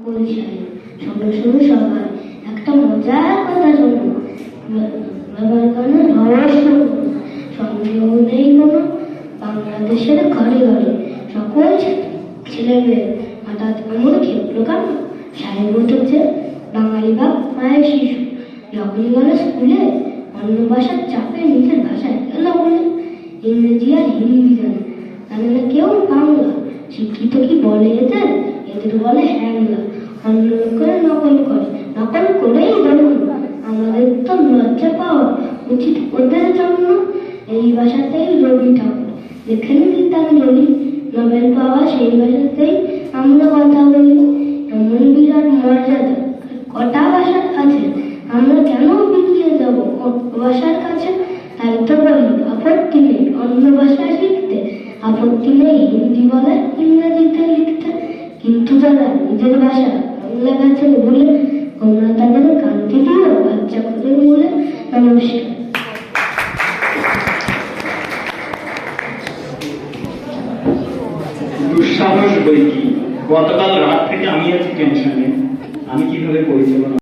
বলছি শোনো শোনো সবাই, একটা মজার কথা শোনো। বাবার কানে রহস্য সন্দেহ নেই কোনো, বাংলাদেশের ঘরে ঘরে সকল ছেলে মেয়ে হঠাৎ এমন খেপলো কেন? সাহেব উঠেছে বাঙালি বাপ মায়ের শিশু, যখনই গেল স্কুলে অন্য ভাষার চাপে নিজের ভাষায় এলো বলে। ইংরেজি আর হিন্দি জানে, জানে না কেউ বাংলা। শিক্ষিত কি বলে এদের? এদের বলে হ্যাংলা। অন্য লোকের নকল করে, নকল করেই বলুন। আমাদের তো লজ্জা পাওয়া উচিত ওদের জন্য। এই ভাষাতেই রবি ঠাকুর লেখেন গীতাঞ্জলি, নোবেল পাওয়া সেই ভাষাতেই আমরা কথা বলি। এমন বিরাট মর্যাদা কটা ভাষার আছে, আমরা কেন বিকিয়ে যাব ভাষার কাছে? তাই তো বলি আপত্তি নেই অন্য ভাষা শিখতে, আপত্তি নেই হিন্দি বলে ইংরেজিতে লিখতে। কিন্তু যারা নিজের ভাষা বাংলা গাছে ভুলে, তোমরা তাদের কান্তি দিও বাচ্চা করে বলে। নমস্কার। দুঃসাহস বই কি! গতকাল রাত থেকে আমি আছি টেনশনে, আমি কিভাবে পরিচালনা